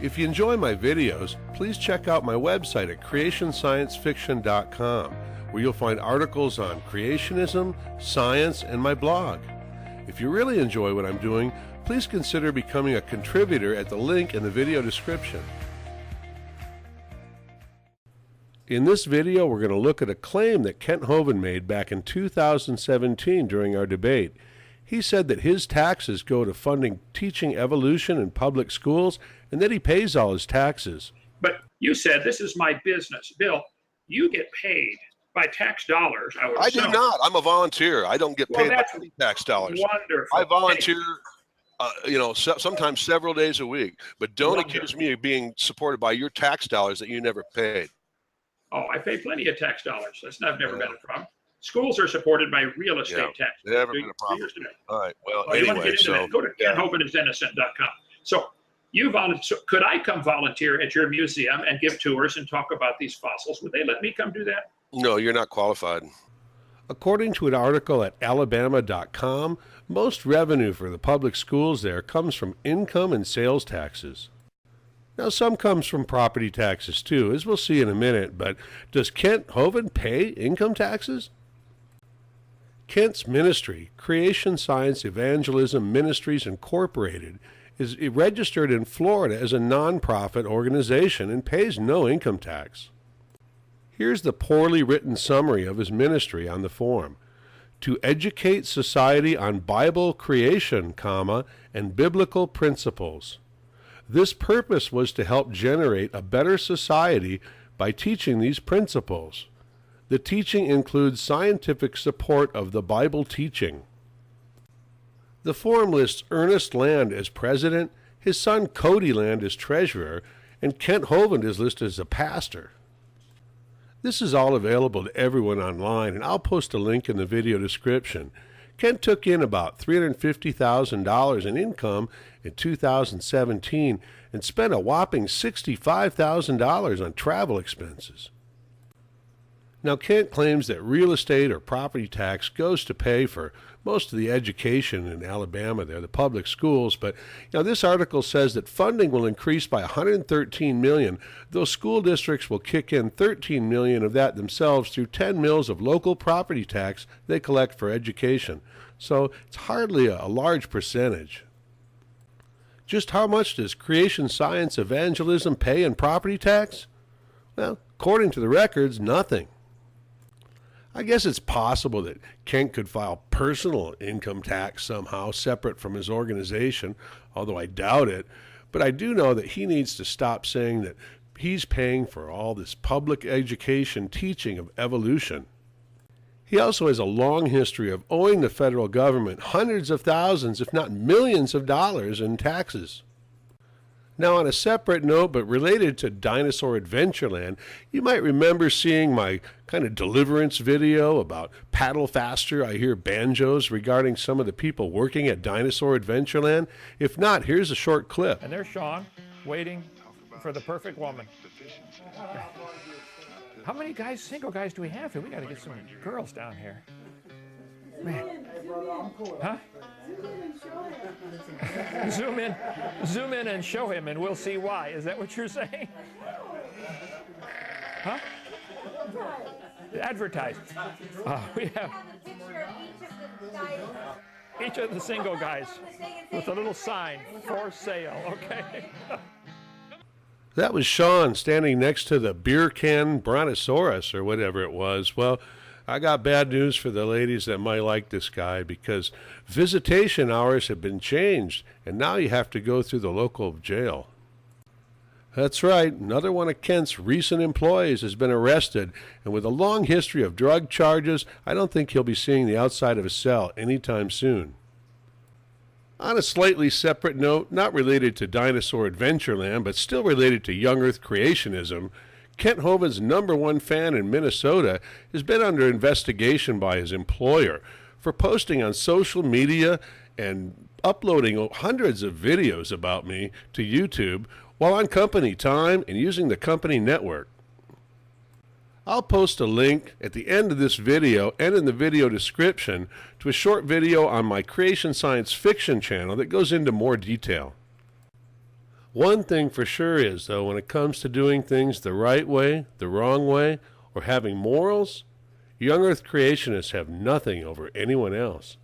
If you enjoy my videos, please check out my website at creationsciencefiction.com, where you'll find articles on creationism, science, and my blog. If you really enjoy what I'm doing, please consider becoming a contributor at the link in the video description. In this video, we're going to look at a claim that Kent Hovind made back in 2017 during our debate. He said that his taxes go to funding teaching evolution in public schools and that he pays all his taxes. But you said, this is my business. Bill, you get paid by tax dollars. I do not. I'm a volunteer. I don't get paid by any tax dollars. Wonderful. I volunteer, sometimes several days a week. But don't accuse me of being supported by your tax dollars that you never paid. Oh, I pay plenty of tax dollars. That's never been a problem. Schools are supported by real estate tax. Never been a problem. All right. Well, you want to anyway, get into that, go to KentHovinIsInnocent.com. So could I come volunteer at your museum and give tours and talk about these fossils? Would they let me come do that? No, you're not qualified. According to an article at Alabama.com, most revenue for the public schools there comes from income and sales taxes. Now, some comes from property taxes too, as we'll see in a minute, but does Kent Hovind pay income taxes? Kent's ministry, Creation Science Evangelism Ministries Incorporated, is registered in Florida as a nonprofit organization and pays no income tax. Here's the poorly written summary of his ministry on the form. To educate society on Bible creation, and biblical principles. This purpose was to help generate a better society by teaching these principles. The teaching includes scientific support of the Bible teaching. The form lists Ernest Land as president, his son Cody Land as treasurer, and Kent Hovind is listed as a pastor. This is all available to everyone online, and I'll post a link in the video description. Kent took in about $350,000 in income in 2017 and spent a whopping $65,000 on travel expenses. Now, Kent claims that real estate or property tax goes to pay for most of the education in Alabama there, the public schools, but this article says that funding will increase by $113 million, though school districts will kick in $13 million of that themselves through 10 mills of local property tax they collect for education. So it's hardly a large percentage. Just how much does Creation Science Evangelism pay in property tax? Well, according to the records, nothing. I guess it's possible that Kent could file personal income tax somehow separate from his organization, although I doubt it. But I do know that he needs to stop saying that he's paying for all this public education teaching of evolution. He also has a long history of owing the federal government hundreds of thousands, if not millions of dollars in taxes. Now, on a separate note, but related to Dinosaur Adventureland, you might remember seeing my kind of deliverance video about paddle faster, I hear banjos regarding some of the people working at Dinosaur Adventureland. If not, here's a short clip. And there's Sean, waiting for the perfect woman. How many guys, single guys, do we have here? We got to get some girls down here. Man. Huh? Zoom in and show him, and we'll see why. Is that what you're saying? Huh? Advertise. We have each of the single guys with a little sign, for sale, okay? That was Sean standing next to the beer can brontosaurus or whatever it was. Well, I got bad news for the ladies that might like this guy because visitation hours have been changed and now you have to go through the local jail. That's right, another one of Kent's recent employees has been arrested, and with a long history of drug charges, I don't think he'll be seeing the outside of a cell anytime soon. On a slightly separate note, not related to Dinosaur Adventureland, but still related to young Earth creationism, Kent Hovind's #1 fan in Minnesota has been under investigation by his employer for posting on social media and uploading hundreds of videos about me to YouTube while on company time and using the company network. I'll post a link at the end of this video and in the video description to a short video on my Creation Science Fiction channel that goes into more detail. One thing for sure is, though, when it comes to doing things the right way, the wrong way, or having morals, young Earth creationists have nothing over anyone else.